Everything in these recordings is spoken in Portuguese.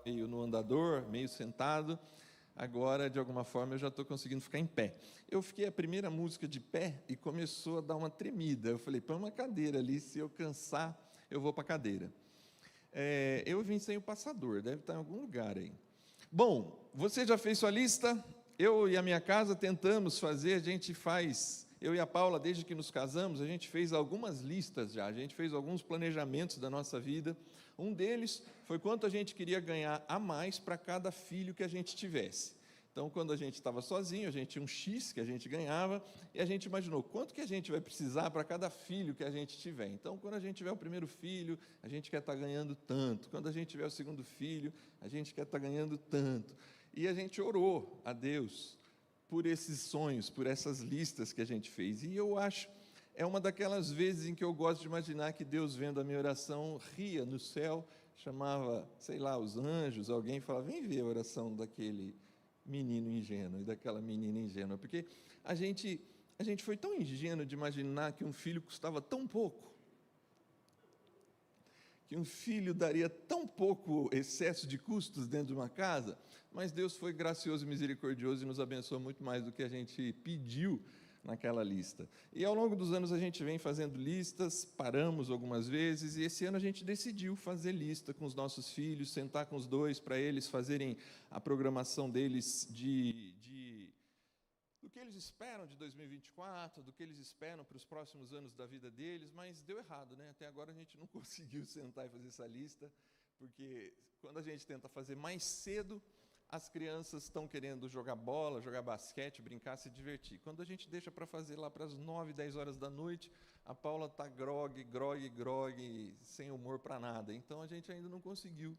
meio no andador, meio sentado. Agora, de alguma forma, eu já estou conseguindo ficar em pé. Eu fiquei a primeira música de pé e começou a dar uma tremida. Eu falei, põe uma cadeira ali, se eu cansar, eu vou para a cadeira. Eu vim sem o passador, deve estar em algum lugar aí. Bom, você já fez sua lista? Eu e a minha casa tentamos fazer, eu e a Paula, desde que nos casamos, a gente fez algumas listas já, a gente fez alguns planejamentos da nossa vida. Um deles foi quanto a gente queria ganhar a mais para cada filho que a gente tivesse. Então, quando a gente estava sozinho, a gente tinha um X que a gente ganhava, e a gente imaginou quanto que a gente vai precisar para cada filho que a gente tiver. Então, quando a gente tiver o primeiro filho, a gente quer estar ganhando tanto. Quando a gente tiver o segundo filho, a gente quer estar ganhando tanto. E a gente orou a Deus por esses sonhos, por essas listas que a gente fez. E eu acho, é uma daquelas vezes em que eu gosto de imaginar que Deus, vendo a minha oração, ria no céu, chamava, sei lá, os anjos, alguém falava, vem ver a oração daquele menino ingênuo e daquela menina ingênua, porque a gente foi tão ingênuo de imaginar que um filho custava tão pouco, que um filho daria tão pouco excesso de custos dentro de uma casa, mas Deus foi gracioso e misericordioso e nos abençoou muito mais do que a gente pediu naquela lista. E ao longo dos anos a gente vem fazendo listas, paramos algumas vezes, e esse ano a gente decidiu fazer lista com os nossos filhos, sentar com os dois para eles fazerem a programação deles do que eles esperam de 2024, do que eles esperam para os próximos anos da vida deles, mas deu errado, né? Até agora a gente não conseguiu sentar e fazer essa lista, porque quando a gente tenta fazer mais cedo, as crianças estão querendo jogar bola, jogar basquete, brincar, se divertir. Quando a gente deixa para fazer lá para as 9, 10 horas da noite, a Paula está grogue, sem humor para nada. Então, a gente ainda não conseguiu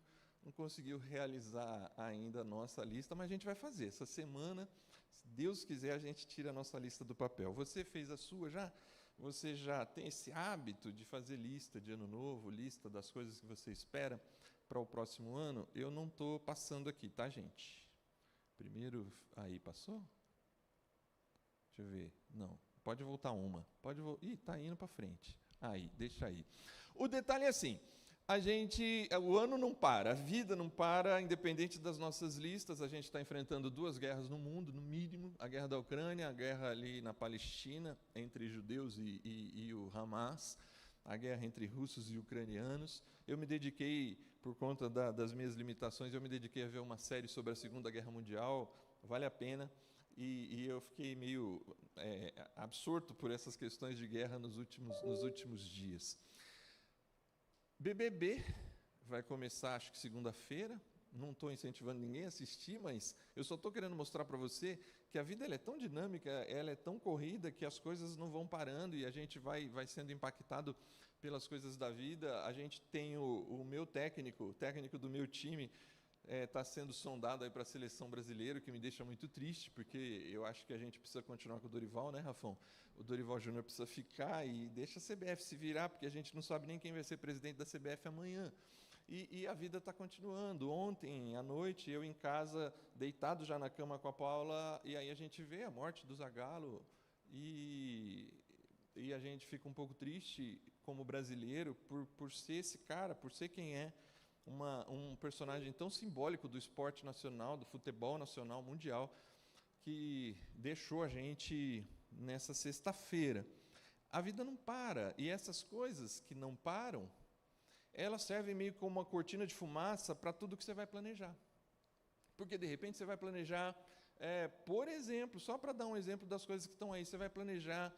realizar ainda a nossa lista, mas a gente vai fazer. Essa semana, se Deus quiser, a gente tira a nossa lista do papel. Você fez a sua já? Você já tem esse hábito de fazer lista de ano novo, lista das coisas que você espera para o próximo ano? Eu não estou passando aqui, tá, gente? Primeiro, aí, passou? Deixa eu ver. Não, pode voltar uma. Ih, está indo para frente. Aí, deixa aí. O detalhe é assim, o ano não para, a vida não para, independente das nossas listas, a gente está enfrentando 2 guerras no mundo, no mínimo, a guerra da Ucrânia, a guerra ali na Palestina, entre judeus e o Hamas, a guerra entre russos e ucranianos. Eu me dediquei, por conta das minhas limitações, eu me dediquei a ver uma série sobre a Segunda Guerra Mundial, vale a pena, e eu fiquei meio absorto por essas questões de guerra nos últimos dias. BBB vai começar, acho que segunda-feira. Não estou incentivando ninguém a assistir, mas eu só estou querendo mostrar para você que a vida ela é tão dinâmica, ela é tão corrida, que as coisas não vão parando e a gente vai sendo impactado pelas coisas da vida. A gente tem o meu técnico, o técnico do meu time, está sendo sondado para a seleção brasileira, o que me deixa muito triste, porque eu acho que a gente precisa continuar com o Dorival, né, Rafão? O Dorival Júnior precisa ficar e deixa a CBF se virar, porque a gente não sabe nem quem vai ser presidente da CBF amanhã. E a vida está continuando. Ontem à noite, eu em casa, deitado já na cama com a Paula, e aí a gente vê a morte do Zagallo, e a gente fica um pouco triste como brasileiro por ser esse cara, por ser quem é, um personagem tão simbólico do esporte nacional, do futebol nacional, mundial, que deixou a gente nessa sexta-feira. A vida não para, e essas coisas que não param, elas servem meio como uma cortina de fumaça para tudo que você vai planejar. Porque, de repente, você vai planejar, por exemplo, só para dar um exemplo das coisas que estão aí, você vai planejar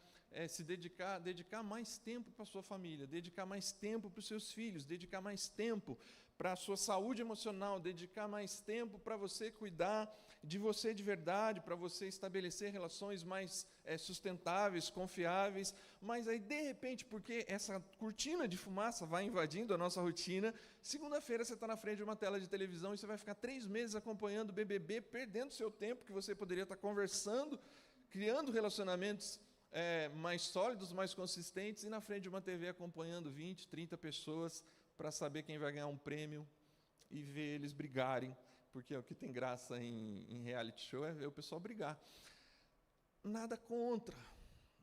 se dedicar mais tempo para a sua família, dedicar mais tempo para os seus filhos, dedicar mais tempo para a sua saúde emocional, dedicar mais tempo para você cuidar de você de verdade, para você estabelecer relações mais sustentáveis, confiáveis, mas aí, de repente, porque essa cortina de fumaça vai invadindo a nossa rotina, segunda-feira você está na frente de uma tela de televisão e você vai ficar 3 meses acompanhando o BBB, perdendo seu tempo que você poderia estar conversando, criando relacionamentos mais sólidos, mais consistentes, e na frente de uma TV acompanhando 20, 30 pessoas para saber quem vai ganhar um prêmio e ver eles brigarem, porque o que tem graça em reality show é ver o pessoal brigar. Nada contra,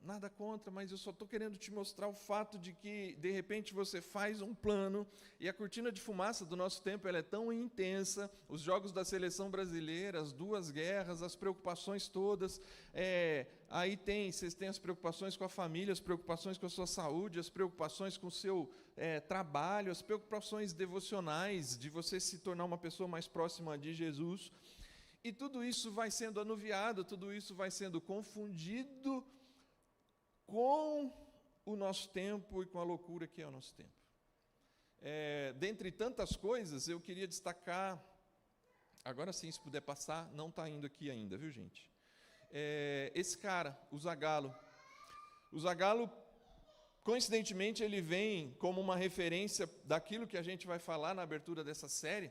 nada contra, mas eu só estou querendo te mostrar o fato de que, de repente, você faz um plano e a cortina de fumaça do nosso tempo ela é tão intensa, os jogos da seleção brasileira, as 2 guerras, as preocupações todas, aí vocês têm as preocupações com a família, as preocupações com a sua saúde, as preocupações com o seu trabalho, as preocupações devocionais, de você se tornar uma pessoa mais próxima de Jesus, e tudo isso vai sendo anuviado, tudo isso vai sendo confundido com o nosso tempo e com a loucura que é o nosso tempo. Dentre tantas coisas, eu queria destacar, agora sim, se puder passar, não está indo aqui ainda, viu, gente? Esse cara, o Zagallo. O Zagallo, coincidentemente, ele vem como uma referência daquilo que a gente vai falar na abertura dessa série,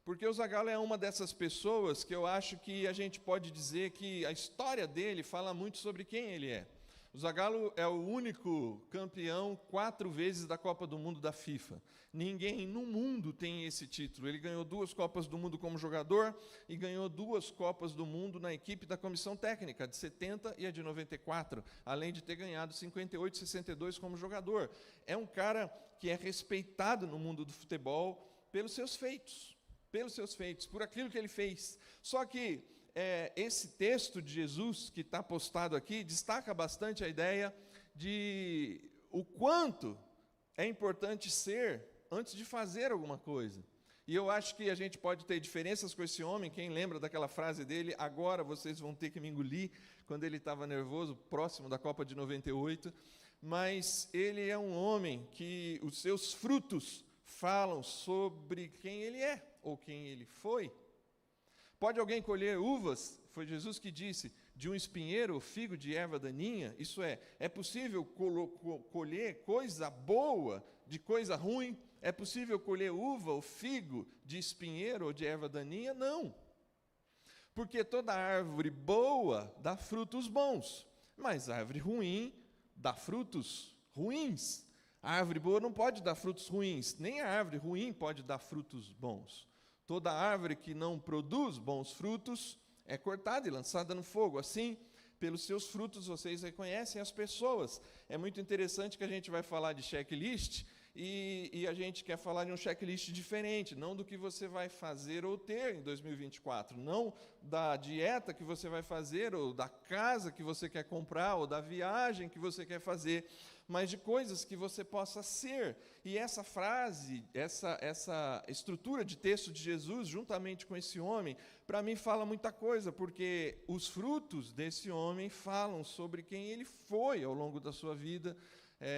porque o Zagallo é uma dessas pessoas que eu acho que a gente pode dizer que a história dele fala muito sobre quem ele é. O Zagallo é o único campeão 4 vezes da Copa do Mundo da FIFA. Ninguém no mundo tem esse título. Ele ganhou 2 Copas do Mundo como jogador e ganhou 2 Copas do Mundo na equipe da comissão técnica, a de 70 e a de 94, além de ter ganhado 58 e 62 como jogador. É um cara que é respeitado no mundo do futebol pelos seus feitos, por aquilo que ele fez. Só que esse texto de Jesus que está postado aqui destaca bastante a ideia de o quanto é importante ser antes de fazer alguma coisa. E eu acho que a gente pode ter diferenças com esse homem. Quem lembra daquela frase dele, agora vocês vão ter que me engolir, quando ele estava nervoso, próximo da Copa de 98, mas ele é um homem que os seus frutos falam sobre quem ele é, ou quem ele foi. Pode alguém colher uvas? Foi Jesus que disse, de um espinheiro ou figo de erva daninha? Isso é possível colher coisa boa de coisa ruim? É possível colher uva ou figo de espinheiro ou de erva daninha? Não. Porque toda árvore boa dá frutos bons, mas a árvore ruim dá frutos ruins. A árvore boa não pode dar frutos ruins, nem a árvore ruim pode dar frutos bons. Toda árvore que não produz bons frutos é cortada e lançada no fogo. Assim, pelos seus frutos vocês reconhecem as pessoas. É muito interessante que a gente vai falar de checklist e a gente quer falar de um checklist diferente, não do que você vai fazer ou ter em 2024, não da dieta que você vai fazer, ou da casa que você quer comprar, ou da viagem que você quer fazer, mas de coisas que você possa ser. E essa frase, essa estrutura de texto de Jesus, juntamente com esse homem, para mim fala muita coisa, porque os frutos desse homem falam sobre quem ele foi ao longo da sua vida.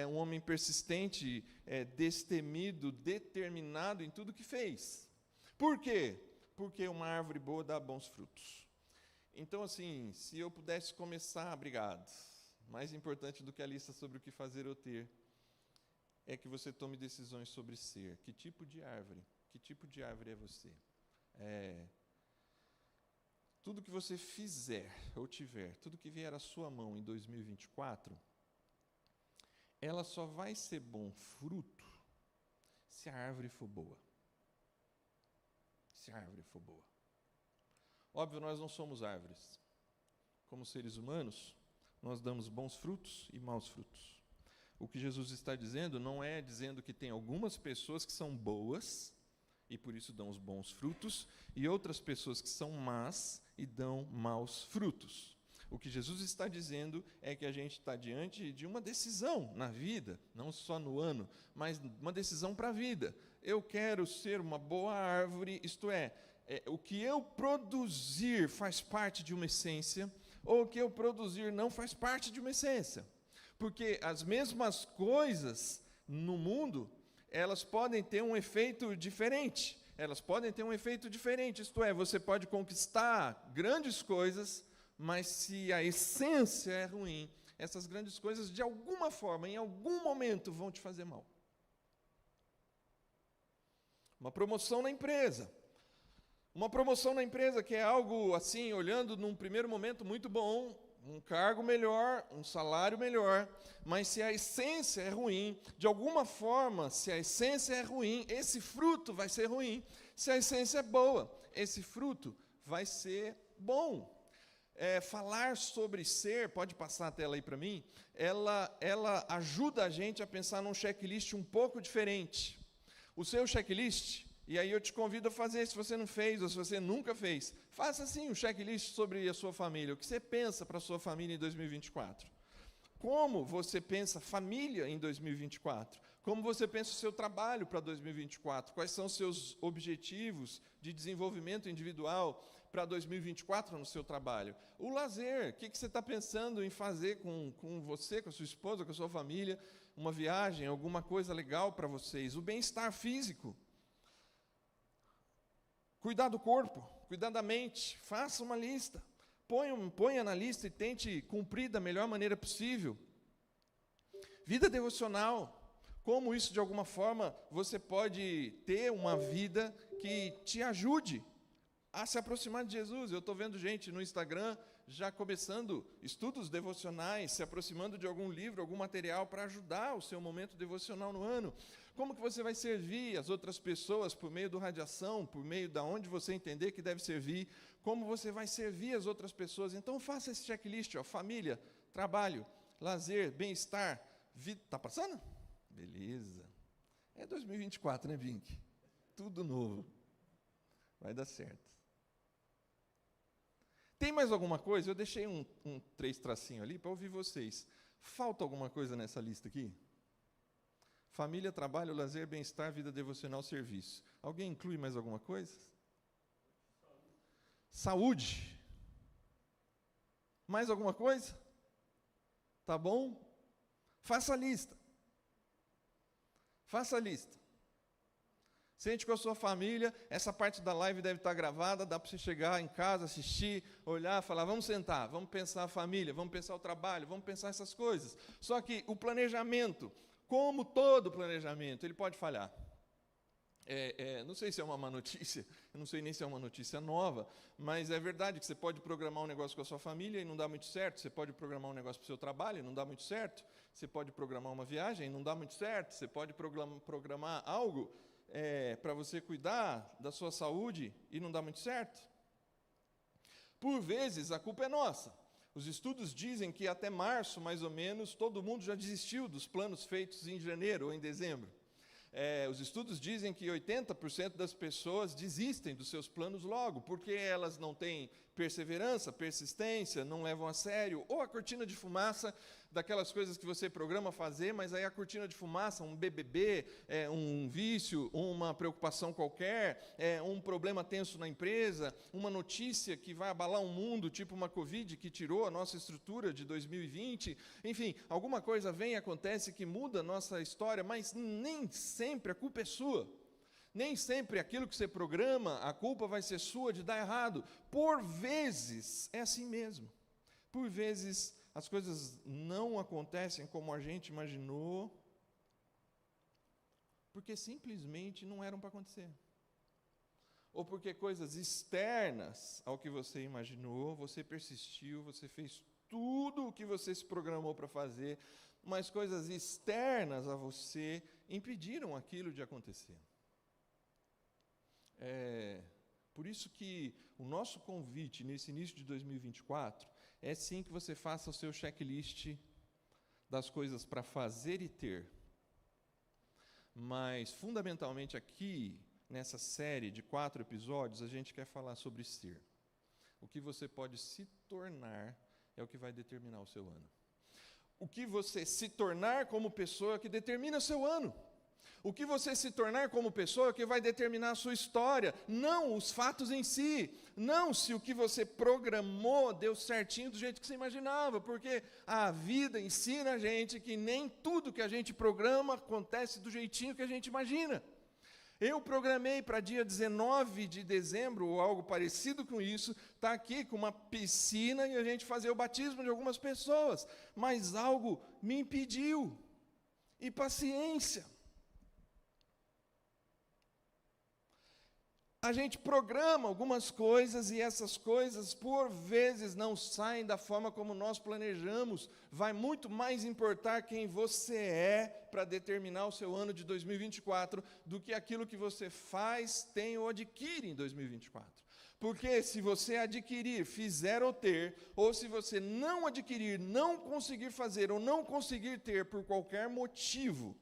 Um homem persistente, destemido, determinado em tudo que fez. Por quê? Porque uma árvore boa dá bons frutos. Então, assim, se eu pudesse começar, obrigado. Mais importante do que a lista sobre o que fazer ou ter, é que você tome decisões sobre ser. Que tipo de árvore? Que tipo de árvore é você? Tudo que você fizer ou tiver, tudo que vier à sua mão em 2024, ela só vai ser bom fruto se a árvore for boa. Se a árvore for boa. Óbvio, nós não somos árvores. Como seres humanos, nós damos bons frutos e maus frutos. O que Jesus está dizendo não é dizendo que tem algumas pessoas que são boas e por isso dão os bons frutos, e outras pessoas que são más e dão maus frutos. O que Jesus está dizendo é que a gente está diante de uma decisão na vida, não só no ano, mas uma decisão para a vida. Eu quero ser uma boa árvore, isto é, o que eu produzir faz parte de uma essência, ou o que eu produzir não faz parte de uma essência. Porque as mesmas coisas no mundo, elas podem ter um efeito diferente. Isto é, você pode conquistar grandes coisas, mas se a essência é ruim, essas grandes coisas, de alguma forma, em algum momento, vão te fazer mal. Uma promoção na empresa. Uma promoção na empresa que é algo, assim, olhando num primeiro momento muito bom, um cargo melhor, um salário melhor, mas se a essência é ruim, de alguma forma, se a essência é ruim, esse fruto vai ser ruim. Se a essência é boa, esse fruto vai ser bom. falar sobre ser, pode passar a tela aí para mim, ela ajuda a gente a pensar num checklist um pouco diferente. O seu checklist, e aí eu te convido a fazer, se você não fez ou se você nunca fez, faça assim um checklist sobre a sua família, o que você pensa para a sua família em 2024. Como você pensa família em 2024? Como você pensa o seu trabalho para 2024? Quais são os seus objetivos de desenvolvimento individual para 2024 no seu trabalho? O lazer, o que você está pensando em fazer com você, com a sua esposa, com a sua família? Uma viagem, alguma coisa legal para vocês? O bem-estar físico. Cuidar do corpo, cuidar da mente, faça uma lista. Ponha na lista e tente cumprir da melhor maneira possível. Vida devocional. Como isso, de alguma forma, você pode ter uma vida que te ajude a se aproximar de Jesus. Eu estou vendo gente no Instagram já começando estudos devocionais, se aproximando de algum livro, algum material para ajudar o seu momento devocional no ano. Como que você vai servir as outras pessoas por meio do radiação, por meio da onde você entender que deve servir, como você vai servir as outras pessoas. Então faça esse checklist, família, trabalho, lazer, bem-estar, vida. Está passando? Beleza. É 2024, né, Vink? Tudo novo. Vai dar certo. Tem mais alguma coisa? Eu deixei um 3 tracinho ali para ouvir vocês. Falta alguma coisa nessa lista aqui? Família, trabalho, lazer, bem-estar, vida devocional, serviço. Alguém inclui mais alguma coisa? Saúde. Mais alguma coisa? Tá bom? Faça a lista. Faça a lista. Sente com a sua família, essa parte da live deve estar gravada, dá para você chegar em casa, assistir, olhar, falar, vamos sentar, vamos pensar a família, vamos pensar o trabalho, vamos pensar essas coisas. Só que o planejamento, como todo planejamento, ele pode falhar. Não sei se é uma má notícia, eu não sei nem se é uma notícia nova, mas é verdade que você pode programar um negócio com a sua família e não dá muito certo, você pode programar um negócio para o seu trabalho e não dá muito certo, você pode programar uma viagem e não dá muito certo, você pode programar algo para você cuidar da sua saúde e não dá muito certo. Por vezes, a culpa é nossa. Os estudos dizem que até março, mais ou menos, todo mundo já desistiu dos planos feitos em janeiro ou em dezembro. Os estudos dizem que 80% das pessoas desistem dos seus planos logo, porque elas não têm perseverança, persistência, não levam a sério, ou a cortina de fumaça daquelas coisas que você programa fazer, mas aí a cortina de fumaça, um BBB, um vício, uma preocupação qualquer, um problema tenso na empresa, uma notícia que vai abalar um mundo, tipo uma Covid que tirou a nossa estrutura de 2020, enfim, alguma coisa vem e acontece que muda a nossa história, mas nem sempre a culpa é sua. Nem sempre aquilo que você programa, a culpa vai ser sua de dar errado. Por vezes, é assim mesmo. Por vezes, as coisas não acontecem como a gente imaginou, porque simplesmente não eram para acontecer. Ou porque coisas externas ao que você imaginou, você persistiu, você fez tudo o que você se programou para fazer, mas coisas externas a você impediram aquilo de acontecer. Por isso que o nosso convite nesse início de 2024 é sim que você faça o seu checklist das coisas para fazer e ter. Mas, fundamentalmente aqui, nessa série de 4 episódios, a gente quer falar sobre ser. O que você pode se tornar é o que vai determinar o seu ano. O que você se tornar como pessoa é o que determina o seu ano. O que você se tornar como pessoa é o que vai determinar a sua história, não os fatos em si, não se o que você programou deu certinho do jeito que você imaginava, porque a vida ensina a gente que nem tudo que a gente programa acontece do jeitinho que a gente imagina. Eu programei para dia 19 de dezembro, ou algo parecido com isso, estar aqui com uma piscina e a gente fazer o batismo de algumas pessoas, mas algo me impediu, e paciência. A gente programa algumas coisas e essas coisas, por vezes, não saem da forma como nós planejamos. Vai muito mais importar quem você é para determinar o seu ano de 2024 do que aquilo que você faz, tem ou adquire em 2024. Porque se você adquirir, fizer ou ter, ou se você não adquirir, não conseguir fazer ou não conseguir ter por qualquer motivo,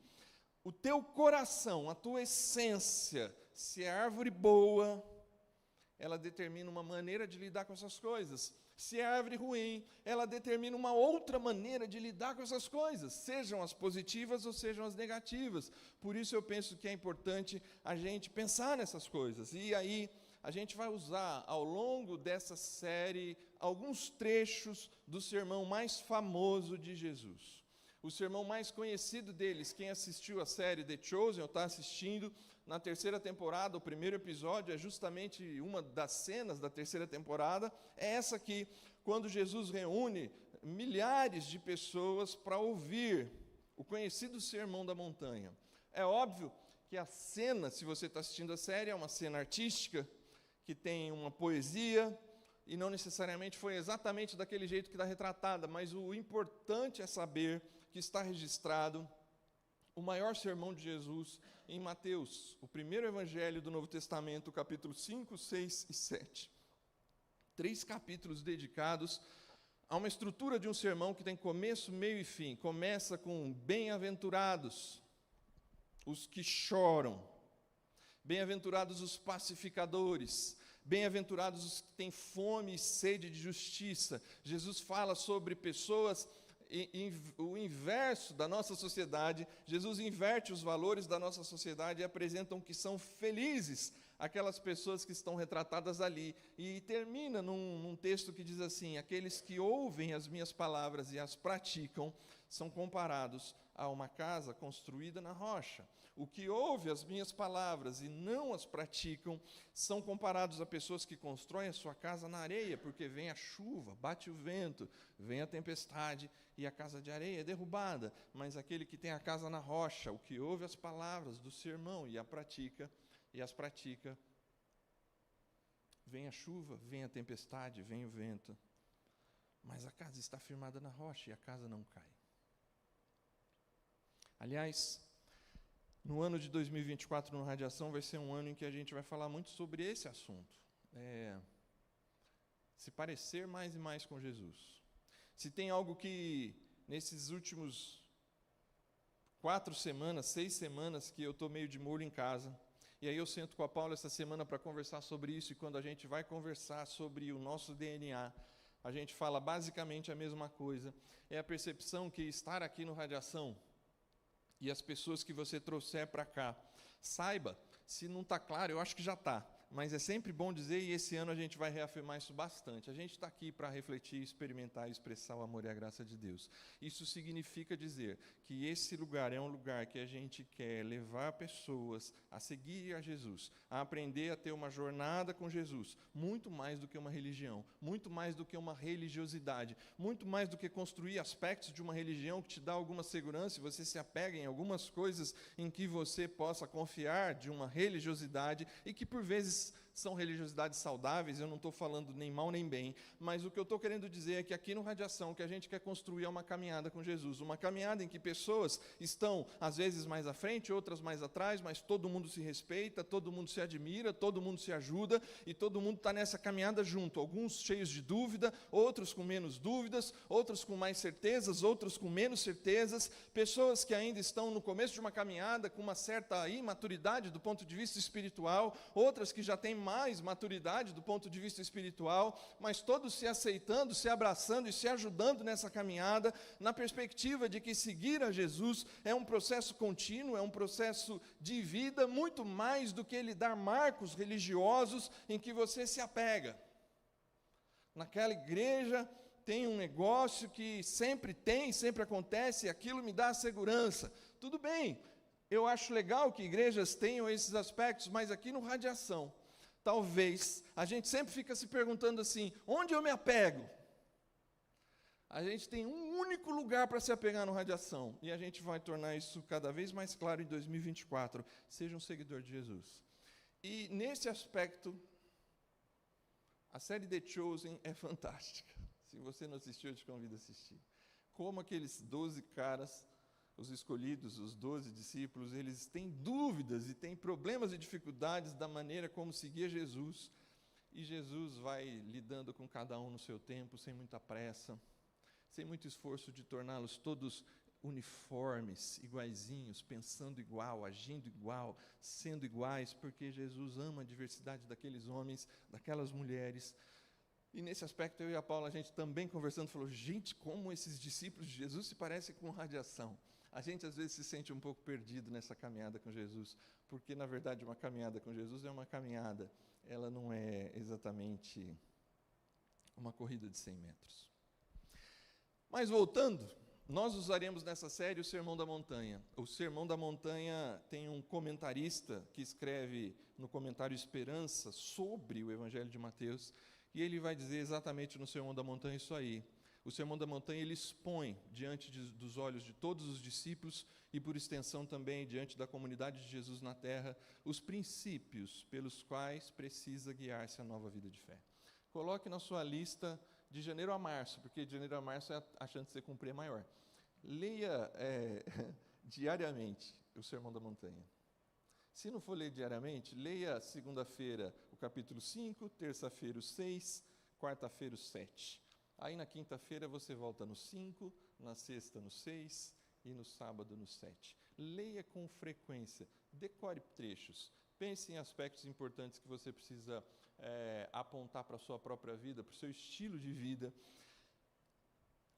o teu coração, a tua essência, se é árvore boa, ela determina uma maneira de lidar com essas coisas. Se é árvore ruim, ela determina uma outra maneira de lidar com essas coisas, sejam as positivas ou sejam as negativas. Por isso eu penso que é importante a gente pensar nessas coisas. E aí a gente vai usar ao longo dessa série alguns trechos do sermão mais famoso de Jesus. O sermão mais conhecido deles, quem assistiu a série The Chosen, ou está assistindo, na terceira temporada, o primeiro episódio é justamente uma das cenas da terceira temporada, é essa aqui, quando Jesus reúne milhares de pessoas para ouvir o conhecido Sermão da Montanha. É óbvio que a cena, se você está assistindo a série, é uma cena artística, que tem uma poesia, e não necessariamente foi exatamente daquele jeito que está retratada, mas o importante é saber que está registrado o maior sermão de Jesus em Mateus, o primeiro evangelho do Novo Testamento, capítulo 5, 6 e 7. 3 capítulos dedicados a uma estrutura de um sermão que tem começo, meio e fim. Começa com bem-aventurados os que choram, bem-aventurados os pacificadores, bem-aventurados os que têm fome e sede de justiça. Jesus fala sobre pessoas, o inverso da nossa sociedade. Jesus inverte os valores da nossa sociedade e apresentam que são felizes aquelas pessoas que estão retratadas ali. E termina num texto que diz assim: aqueles que ouvem as minhas palavras e as praticam são comparados a uma casa construída na rocha. O que ouve as minhas palavras e não as praticam são comparados a pessoas que constroem a sua casa na areia, porque vem a chuva, bate o vento, vem a tempestade e a casa de areia é derrubada. Mas aquele que tem a casa na rocha, o que ouve as palavras do sermão e as pratica, vem a chuva, vem a tempestade, vem o vento, mas a casa está firmada na rocha e a casa não cai. Aliás, no ano de 2024, no Radiação, vai ser um ano em que a gente vai falar muito sobre esse assunto. Se parecer mais e mais com Jesus. Se tem algo que, nesses últimos 4 semanas, 6 semanas, que eu estou meio de molho em casa, e aí eu sento com a Paula essa semana para conversar sobre isso, e quando a gente vai conversar sobre o nosso DNA, a gente fala basicamente a mesma coisa. É a percepção que estar aqui no Radiação, e as pessoas que você trouxer para cá, saiba, se não está claro, eu acho que já está, mas é sempre bom dizer, e esse ano a gente vai reafirmar isso bastante. A gente está aqui para refletir, experimentar e expressar o amor e a graça de Deus. Isso significa dizer que esse lugar é um lugar que a gente quer levar pessoas a seguir a Jesus, a aprender a ter uma jornada com Jesus, muito mais do que uma religião, muito mais do que uma religiosidade, muito mais do que construir aspectos de uma religião que te dá alguma segurança e você se apega em algumas coisas em que você possa confiar, de uma religiosidade, e que por vezes são religiosidades saudáveis. Eu não estou falando nem mal nem bem, mas o que eu estou querendo dizer é que aqui no Radiação, o que a gente quer construir é uma caminhada com Jesus, uma caminhada em que pessoas estão, às vezes, mais à frente, outras mais atrás, mas todo mundo se respeita, todo mundo se admira, todo mundo se ajuda, e todo mundo está nessa caminhada junto, alguns cheios de dúvida, outros com menos dúvidas, outros com mais certezas, outros com menos certezas, pessoas que ainda estão no começo de uma caminhada com uma certa imaturidade do ponto de vista espiritual, outras que já têm mais maturidade do ponto de vista espiritual, mas todos se aceitando, se abraçando e se ajudando nessa caminhada, na perspectiva de que seguir a Jesus é um processo contínuo, é um processo de vida, muito mais do que ele dar marcos religiosos em que você se apega. Naquela igreja tem um negócio que sempre tem, sempre acontece, e aquilo me dá segurança. Tudo bem, eu acho legal que igrejas tenham esses aspectos, mas aqui no Radiação, talvez, a gente sempre fica se perguntando assim: onde eu me apego? A gente tem um único lugar para se apegar no Radiação, e a gente vai tornar isso cada vez mais claro em 2024. Seja um seguidor de Jesus. E nesse aspecto, a série The Chosen é fantástica. Se você não assistiu, eu te convido a assistir. Como aqueles 12 caras, os escolhidos, os 12 discípulos, eles têm dúvidas e têm problemas e dificuldades da maneira como seguir Jesus. e Jesus vai lidando com cada um no seu tempo, sem muita pressa, sem muito esforço de torná-los todos uniformes, iguaizinhos, pensando igual, agindo igual, sendo iguais, porque Jesus ama a diversidade daqueles homens, daquelas mulheres. E nesse aspecto, eu e a Paula, a gente também conversando, falou, gente, como esses discípulos de Jesus se parecem com radiação. A gente, às vezes, se sente um pouco perdido nessa caminhada com Jesus, porque, na verdade, uma caminhada com Jesus é uma caminhada, ela não é exatamente uma corrida de 100 metros. Mas, voltando, nós usaremos nessa série o Sermão da Montanha. O Sermão da Montanha tem um comentarista que escreve no comentário Esperança sobre o Evangelho de Mateus, e ele vai dizer exatamente no Sermão da Montanha isso aí. O Sermão da Montanha ele expõe diante dos olhos de todos os discípulos e, por extensão também, diante da comunidade de Jesus na terra, os princípios pelos quais precisa guiar-se a nova vida de fé. Coloque na sua lista de janeiro a março, porque de janeiro a março a chance de você cumprir é maior. Leia diariamente o Sermão da Montanha. Se não for ler diariamente, leia segunda-feira o capítulo 5, terça-feira o 6, quarta-feira o 7. Aí na quinta-feira você volta no 5, na sexta no 6 e no sábado no 7. Leia com frequência, decore trechos, pense em aspectos importantes que você precisa apontar para a sua própria vida, para o seu estilo de vida,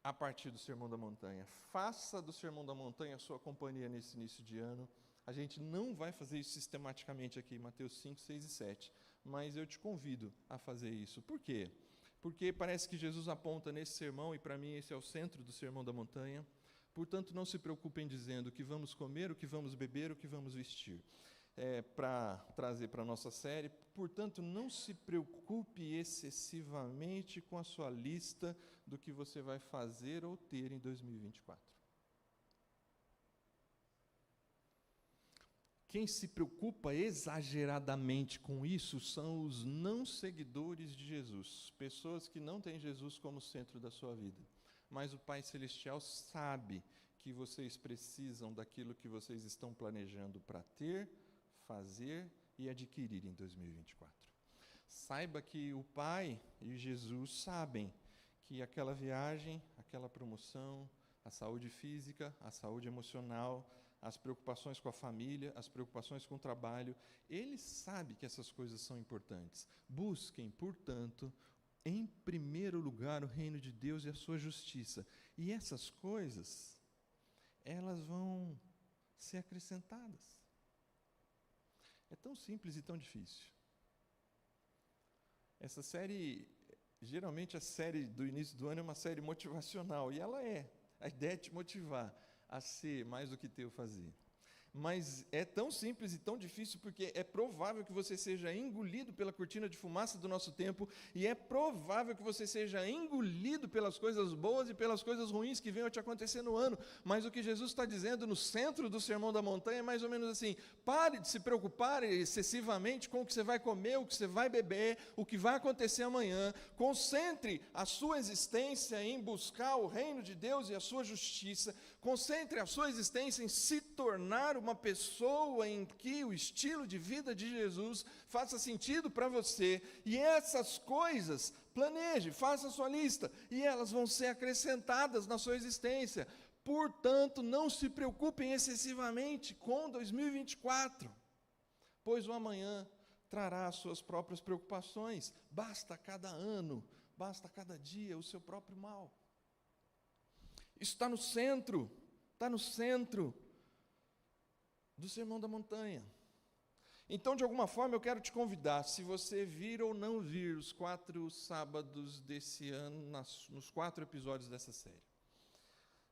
a partir do Sermão da Montanha. Faça do Sermão da Montanha a sua companhia nesse início de ano. A gente não vai fazer isso sistematicamente aqui em Mateus 5, 6 e 7, mas eu te convido a fazer isso. Por quê? Porque parece que Jesus aponta nesse sermão, e para mim esse é o centro do Sermão da Montanha, portanto não se preocupem dizendo o que vamos comer, o que vamos beber, o que vamos vestir. Para trazer para a nossa série, portanto não se preocupe excessivamente com a sua lista do que você vai fazer ou ter em 2024. Quem se preocupa exageradamente com isso são os não seguidores de Jesus, pessoas que não têm Jesus como centro da sua vida. Mas o Pai Celestial sabe que vocês precisam daquilo que vocês estão planejando para ter, fazer e adquirir em 2024. Saiba que o Pai e Jesus sabem que aquela viagem, aquela promoção, a saúde física, a saúde emocional, as preocupações com a família, as preocupações com o trabalho, Ele sabe que essas coisas são importantes. Busquem, portanto, em primeiro lugar o reino de Deus e a sua justiça. E essas coisas, elas vão ser acrescentadas. É tão simples e tão difícil. Essa série, geralmente a série do início do ano é uma série motivacional, e ela é. A ideia é te motivar a ser mais do que ter o fazer. Mas é tão simples e tão difícil porque é provável que você seja engolido pela cortina de fumaça do nosso tempo e é provável que você seja engolido pelas coisas boas e pelas coisas ruins que venham a te acontecer no ano. Mas o que Jesus está dizendo no centro do Sermão da Montanha é mais ou menos assim: pare de se preocupar excessivamente com o que você vai comer, o que você vai beber, o que vai acontecer amanhã. Concentre a sua existência em buscar o reino de Deus e a sua justiça. Concentre a sua existência em se tornar uma pessoa em que o estilo de vida de Jesus faça sentido para você, e essas coisas, planeje, faça a sua lista, e elas vão ser acrescentadas na sua existência. Portanto, não se preocupem excessivamente com 2024, pois o amanhã trará as suas próprias preocupações. Basta cada ano, basta cada dia o seu próprio mal. Isso está no centro do Sermão da Montanha. Então, de alguma forma, eu quero te convidar, se você vir ou não vir os 4 sábados desse ano, nos 4 episódios dessa série.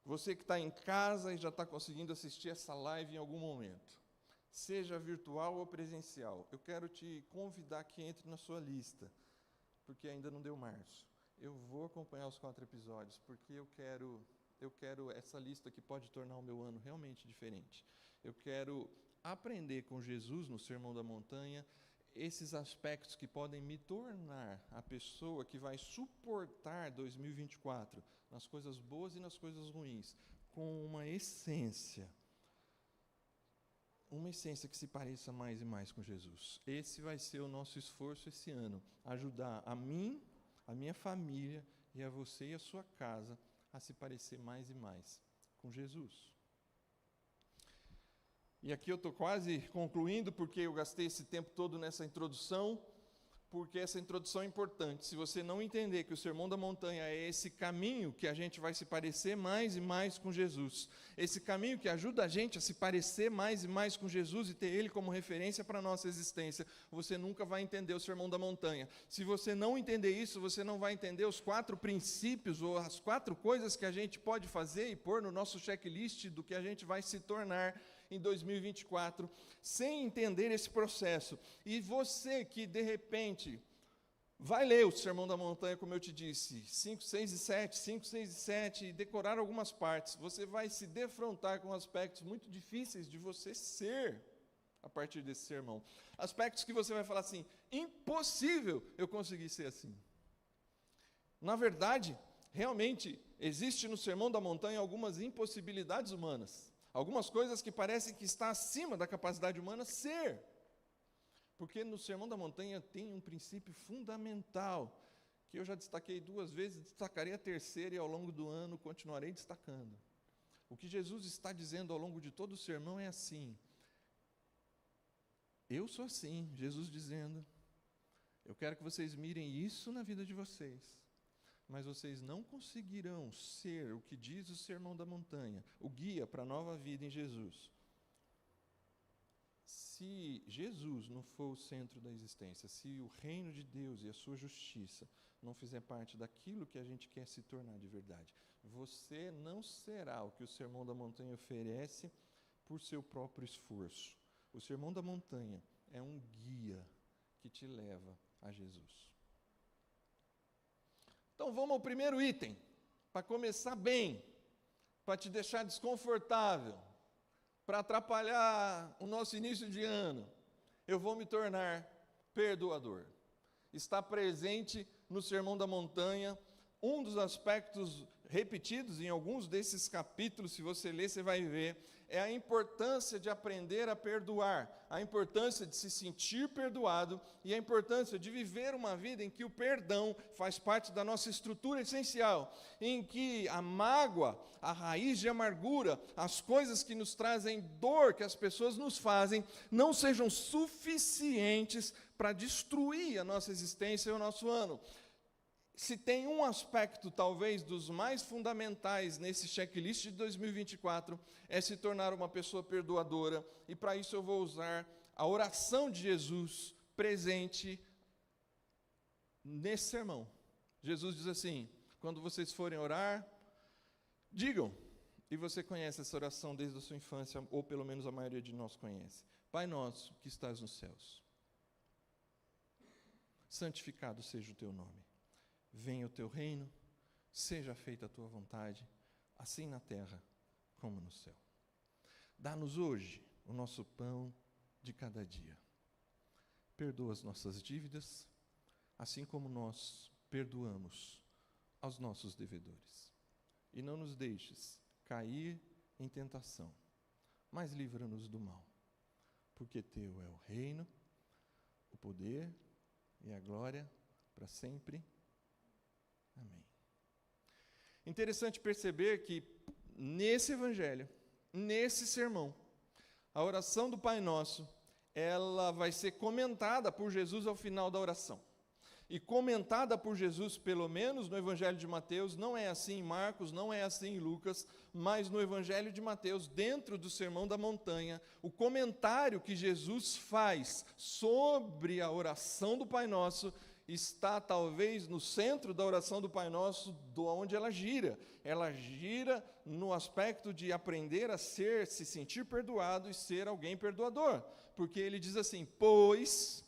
Você que está em casa e já está conseguindo assistir essa live em algum momento, seja virtual ou presencial, eu quero te convidar que entre na sua lista, porque ainda não deu março. Eu vou acompanhar os 4 episódios, porque eu quero essa lista que pode tornar o meu ano realmente diferente. Eu quero aprender com Jesus no Sermão da Montanha esses aspectos que podem me tornar a pessoa que vai suportar 2024 nas coisas boas e nas coisas ruins, com uma essência uma essência que se pareça mais e mais com Jesus. Esse vai ser o nosso esforço esse ano, ajudar a mim, a minha família e a você e a sua casa a se parecer mais e mais com Jesus. E aqui eu estou quase concluindo, porque eu gastei esse tempo todo nessa introdução, porque essa introdução é importante. Se você não entender que o Sermão da Montanha é esse caminho que a gente vai se parecer mais e mais com Jesus, esse caminho que ajuda a gente a se parecer mais e mais com Jesus e ter Ele como referência para a nossa existência, você nunca vai entender o Sermão da Montanha. Se você não entender isso, você não vai entender os 4 princípios ou as 4 coisas que a gente pode fazer e pôr no nosso checklist do que a gente vai se tornar em 2024, sem entender esse processo. E você que, de repente, vai ler o Sermão da Montanha, como eu te disse, 5, 6 e 7, 5, 6 e 7, e decorar algumas partes, você vai se defrontar com aspectos muito difíceis de você ser a partir desse sermão. Aspectos que você vai falar assim, impossível eu conseguir ser assim. Na verdade, realmente, existe no Sermão da Montanha algumas impossibilidades humanas. Algumas coisas que parecem que está acima da capacidade humana ser. Porque no Sermão da Montanha tem um princípio fundamental, que eu já destaquei 2 vezes, destacarei a terceira e ao longo do ano continuarei destacando. O que Jesus está dizendo ao longo de todo o sermão é assim: eu sou assim, Jesus dizendo, eu quero que vocês mirem isso na vida de vocês. Mas vocês não conseguirão ser o que diz o Sermão da Montanha, o guia para a nova vida em Jesus, se Jesus não for o centro da existência, se o reino de Deus e a sua justiça não fizer parte daquilo que a gente quer se tornar de verdade. Você não será o que o Sermão da Montanha oferece por seu próprio esforço. O Sermão da Montanha é um guia que te leva a Jesus. Então vamos ao primeiro item, para começar bem, para te deixar desconfortável, para atrapalhar o nosso início de ano. Eu vou me tornar perdoador. Está presente no Sermão da Montanha, um dos aspectos repetidos em alguns desses capítulos, se você ler, você vai ver, é a importância de aprender a perdoar, a importância de se sentir perdoado e a importância de viver uma vida em que o perdão faz parte da nossa estrutura essencial, em que a mágoa, a raiz de amargura, as coisas que nos trazem dor, que as pessoas nos fazem, não sejam suficientes para destruir a nossa existência e o nosso ano. Se tem um aspecto, talvez, dos mais fundamentais nesse checklist de 2024, é se tornar uma pessoa perdoadora, e para isso eu vou usar a oração de Jesus presente nesse sermão. Jesus diz assim, quando vocês forem orar, digam, e você conhece essa oração desde a sua infância, ou pelo menos a maioria de nós conhece. Pai nosso que estás nos céus, santificado seja o teu nome. Venha o teu reino, seja feita a tua vontade, assim na terra como no céu. Dá-nos hoje o nosso pão de cada dia. Perdoa as nossas dívidas, assim como nós perdoamos aos nossos devedores. E não nos deixes cair em tentação, mas livra-nos do mal, porque teu é o reino, o poder e a glória para sempre. Amém. Interessante perceber que nesse evangelho, nesse sermão, a oração do Pai Nosso, ela vai ser comentada por Jesus ao final da oração. E comentada por Jesus, pelo menos no Evangelho de Mateus, não é assim em Marcos, não é assim em Lucas, mas no Evangelho de Mateus, dentro do Sermão da Montanha, o comentário que Jesus faz sobre a oração do Pai Nosso está talvez no centro da oração do Pai Nosso, de onde ela gira. Ela gira no aspecto de aprender a ser, se sentir perdoado e ser alguém perdoador. Porque ele diz assim, pois,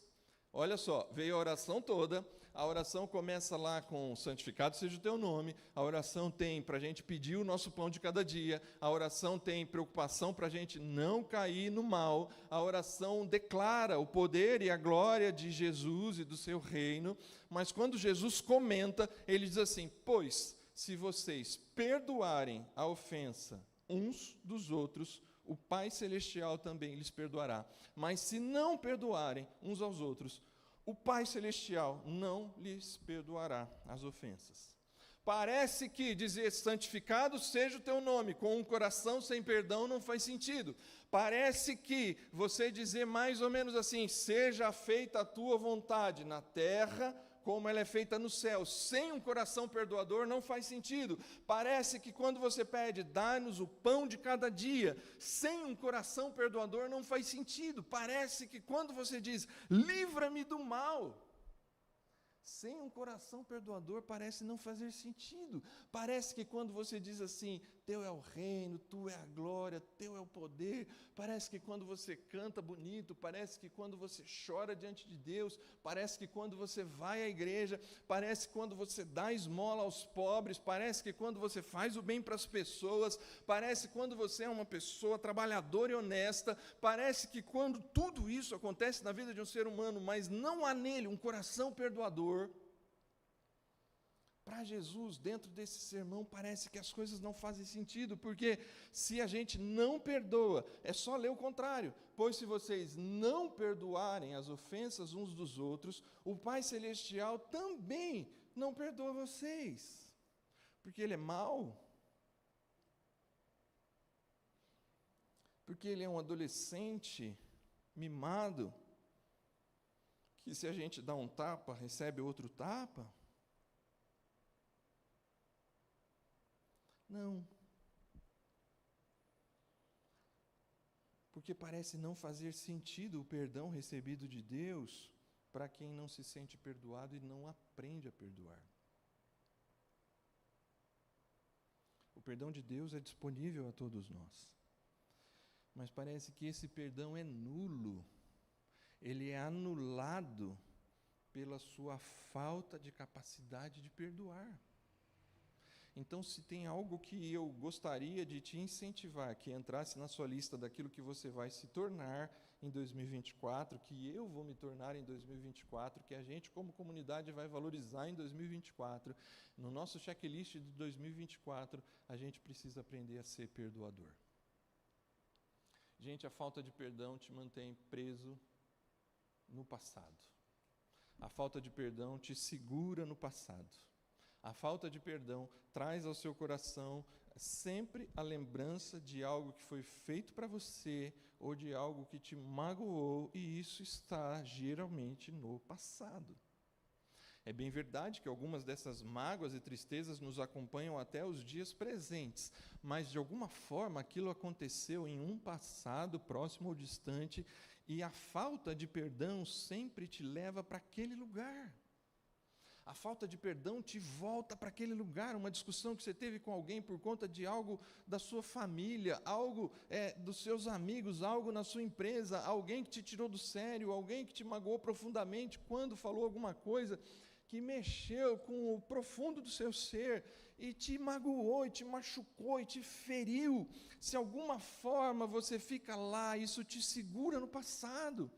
olha só, veio a oração toda, a oração começa lá com santificado seja o teu nome, a oração tem para a gente pedir o nosso pão de cada dia, a oração tem preocupação para a gente não cair no mal, a oração declara o poder e a glória de Jesus e do seu reino, mas quando Jesus comenta, ele diz assim, pois, se vocês perdoarem a ofensa uns dos outros, o Pai Celestial também lhes perdoará. Mas se não perdoarem uns aos outros, o Pai Celestial não lhes perdoará as ofensas. Parece que dizer santificado seja o teu nome, com um coração sem perdão não faz sentido. Parece que você dizer mais ou menos assim, seja feita a tua vontade na terra, como ela é feita no céu, sem um coração perdoador não faz sentido. Parece que quando você pede, dá-nos o pão de cada dia, sem um coração perdoador não faz sentido. Parece que quando você diz, livra-me do mal, sem um coração perdoador parece não fazer sentido. Parece que quando você diz assim, teu é o reino, tu é a glória, teu é o poder, parece que quando você canta bonito, parece que quando você chora diante de Deus, parece que quando você vai à igreja, parece que quando você dá esmola aos pobres, parece que quando você faz o bem para as pessoas, parece que quando você é uma pessoa trabalhadora e honesta, parece que quando tudo isso acontece na vida de um ser humano, mas não há nele um coração perdoador, para Jesus, dentro desse sermão, parece que as coisas não fazem sentido, porque se a gente não perdoa, é só ler o contrário. Pois se vocês não perdoarem as ofensas uns dos outros, o Pai Celestial também não perdoa vocês, porque Ele é mau, porque Ele é um adolescente mimado, que se a gente dá um tapa, recebe outro tapa. Não. Porque parece não fazer sentido o perdão recebido de Deus para quem não se sente perdoado e não aprende a perdoar. O perdão de Deus é disponível a todos nós. Mas parece que esse perdão é nulo. Ele é anulado pela sua falta de capacidade de perdoar. Então, se tem algo que eu gostaria de te incentivar, que entrasse na sua lista daquilo que você vai se tornar em 2024, que eu vou me tornar em 2024, que a gente como comunidade vai valorizar em 2024, no nosso checklist de 2024, a gente precisa aprender a ser perdoador. Gente, a falta de perdão te mantém preso no passado. A falta de perdão te segura no passado. A falta de perdão traz ao seu coração sempre a lembrança de algo que foi feito para você ou de algo que te magoou, e isso está geralmente no passado. É bem verdade que algumas dessas mágoas e tristezas nos acompanham até os dias presentes, mas de alguma forma aquilo aconteceu em um passado próximo ou distante, e a falta de perdão sempre te leva para aquele lugar. A falta de perdão te volta para aquele lugar, uma discussão que você teve com alguém por conta de algo da sua família, algo dos seus amigos, algo na sua empresa, alguém que te tirou do sério, alguém que te magoou profundamente quando falou alguma coisa que mexeu com o profundo do seu ser e te magoou, e te machucou, e te feriu. Se alguma forma você fica lá, isso te segura no passado.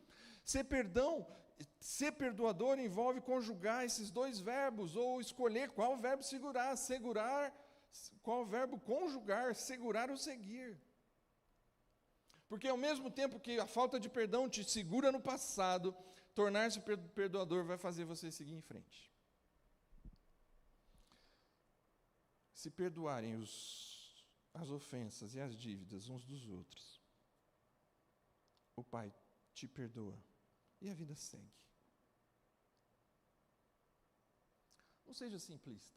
Ser perdoador envolve conjugar esses dois verbos, ou escolher qual verbo segurar, qual verbo conjugar, segurar ou seguir. Porque ao mesmo tempo que a falta de perdão te segura no passado, tornar-se perdoador vai fazer você seguir em frente. Se perdoarem as ofensas e as dívidas uns dos outros, o Pai te perdoa. E a vida segue. Não seja simplista.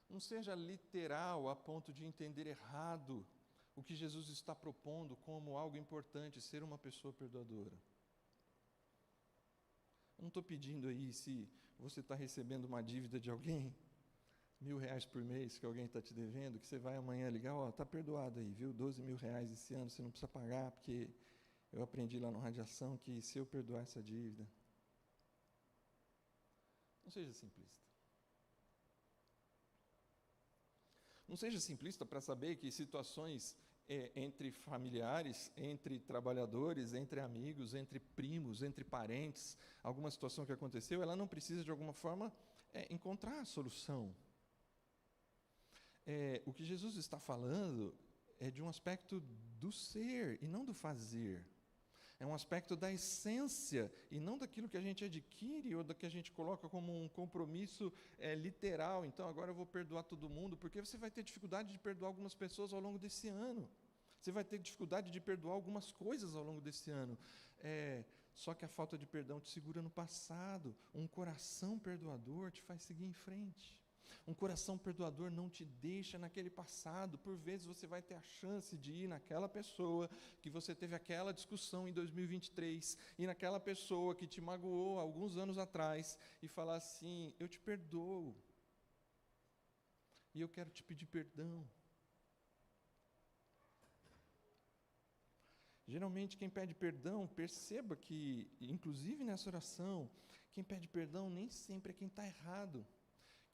Não seja literal a ponto de entender errado o que Jesus está propondo como algo importante, ser uma pessoa perdoadora. Eu não estou pedindo aí, se você está recebendo uma dívida de alguém, R$1.000 por mês que alguém está te devendo, que você vai amanhã ligar, está perdoado aí, viu? R$12.000 esse ano, você não precisa pagar, porque eu aprendi lá no Radiação que se eu perdoar essa dívida. Não seja simplista. Não seja simplista para saber que situações entre familiares, entre trabalhadores, entre amigos, entre primos, entre parentes, alguma situação que aconteceu, ela não precisa de alguma forma encontrar a solução. O que Jesus está falando é de um aspecto do ser e não do fazer. É um aspecto da essência e não daquilo que a gente adquire ou da que a gente coloca como um compromisso literal. Então, agora eu vou perdoar todo mundo, porque você vai ter dificuldade de perdoar algumas pessoas ao longo desse ano. Você vai ter dificuldade de perdoar algumas coisas ao longo desse ano. Só que a falta de perdão te segura no passado. Um coração perdoador te faz seguir em frente. Um coração perdoador não te deixa naquele passado. Por vezes você vai ter a chance de ir naquela pessoa que você teve aquela discussão em 2023 e naquela pessoa que te magoou alguns anos atrás e falar assim: eu te perdoo e eu quero te pedir perdão. Geralmente quem pede perdão, perceba que, inclusive nessa oração, quem pede perdão nem sempre é quem está errado.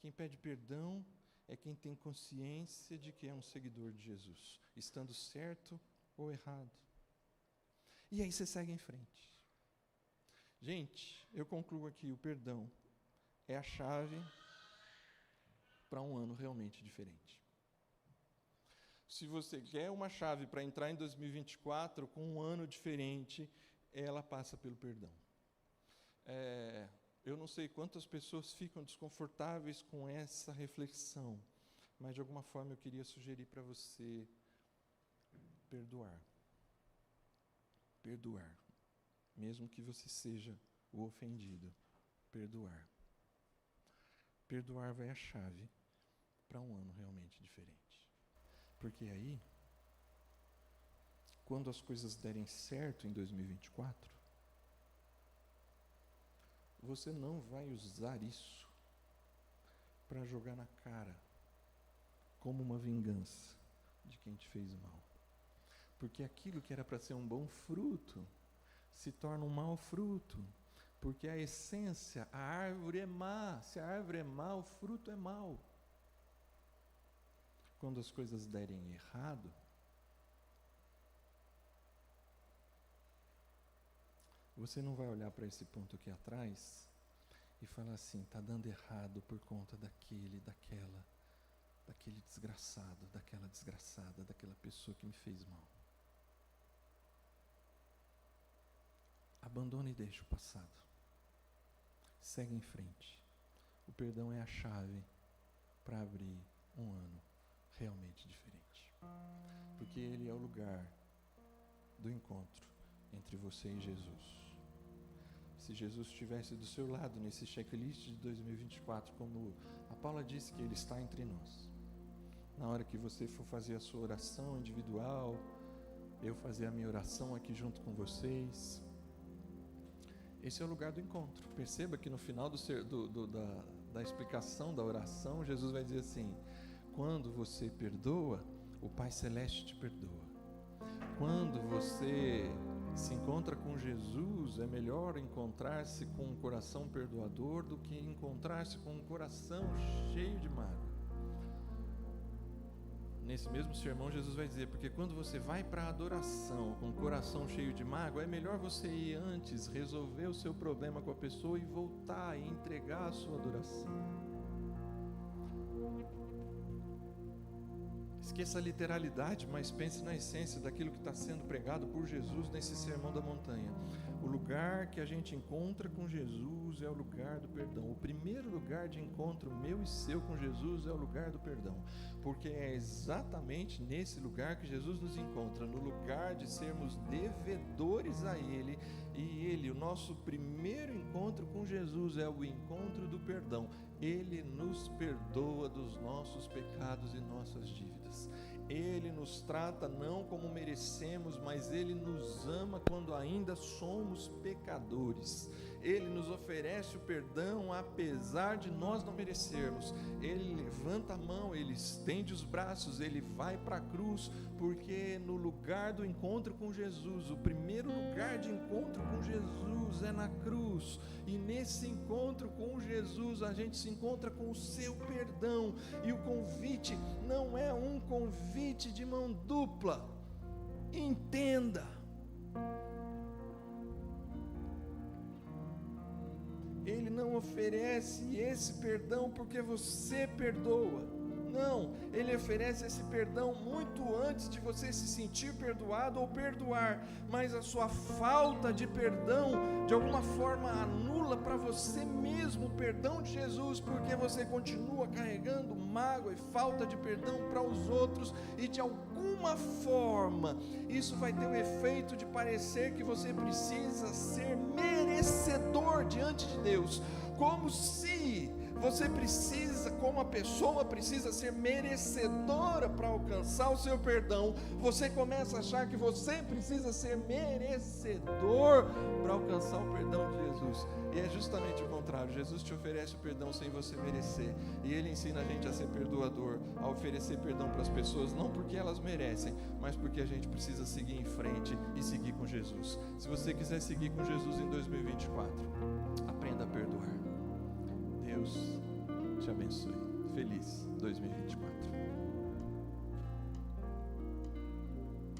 Quem pede perdão é quem tem consciência de que é um seguidor de Jesus, estando certo ou errado. E aí você segue em frente. Gente, eu concluo aqui, o perdão é a chave para um ano realmente diferente. Se você quer uma chave para entrar em 2024 com um ano diferente, ela passa pelo perdão. Eu não sei quantas pessoas ficam desconfortáveis com essa reflexão, mas de alguma forma eu queria sugerir para você perdoar. Perdoar. Mesmo que você seja o ofendido. Perdoar. Perdoar vai a chave para um ano realmente diferente. Porque aí, quando as coisas derem certo em 2024, você não vai usar isso para jogar na cara como uma vingança de quem te fez mal. Porque aquilo que era para ser um bom fruto se torna um mau fruto. Porque a essência, a árvore é má. Se a árvore é má, o fruto é mau. Quando as coisas derem errado, você não vai olhar para esse ponto aqui atrás e falar assim: está dando errado por conta daquele desgraçado, daquela desgraçada, daquela pessoa que me fez mal. Abandone e deixe o passado. Segue em frente. O perdão é a chave para abrir um ano realmente diferente. Porque ele é o lugar do encontro entre você e Jesus. Se Jesus estivesse do seu lado nesse checklist de 2024, como a Paula disse que ele está entre nós, na hora que você for fazer a sua oração individual, eu fazer a minha oração aqui junto com vocês, esse é o lugar do encontro. Perceba que no final da explicação da oração, Jesus vai dizer assim: quando você perdoa, o Pai Celeste te perdoa. Quando você se encontra com Jesus, é melhor encontrar-se com um coração perdoador do que encontrar-se com um coração cheio de mágoa. Nesse mesmo sermão, Jesus vai dizer: porque quando você vai para a adoração com o coração cheio de mágoa, é melhor você ir antes, resolver o seu problema com a pessoa e voltar e entregar a sua adoração. Esqueça a literalidade, mas pense na essência daquilo que está sendo pregado por Jesus nesse sermão da montanha. O lugar que a gente encontra com Jesus é o lugar do perdão. O primeiro lugar de encontro meu e seu com Jesus é o lugar do perdão. Porque é exatamente nesse lugar que Jesus nos encontra, no lugar de sermos devedores a Ele. E Ele, o nosso primeiro encontro com Jesus é o encontro do perdão. Ele nos perdoa dos nossos pecados e nossas dívidas. Ele nos trata não como merecemos, mas Ele nos ama quando ainda somos pecadores. Ele nos oferece o perdão apesar de nós não merecermos. Ele levanta a mão, Ele estende os braços, Ele vai para a cruz, porque no lugar do encontro com Jesus, o primeiro lugar de encontro com Jesus é na cruz. E nesse encontro com Jesus, a gente se encontra com o seu perdão. E o convite não é um convite de mão dupla. Entenda. Ele não oferece esse perdão porque você perdoa. Não, Ele oferece esse perdão muito antes de você se sentir perdoado ou perdoar, mas a sua falta de perdão, de alguma forma, anula para você mesmo o perdão de Jesus, porque você continua carregando mágoa e falta de perdão para os outros, e de alguma forma, isso vai ter o efeito de parecer que você precisa ser merecedor diante de Deus, como se você precisa, como a pessoa precisa ser merecedora para alcançar o seu perdão. Você começa a achar que você precisa ser merecedor para alcançar o perdão de Jesus, e é justamente o contrário. Jesus te oferece o perdão sem você merecer, e Ele ensina a gente a ser perdoador, a oferecer perdão para as pessoas, não porque elas merecem, mas porque a gente precisa seguir em frente e seguir com Jesus. Se você quiser seguir com Jesus em 2024, aprenda a perdoar. Deus te abençoe. Feliz 2024.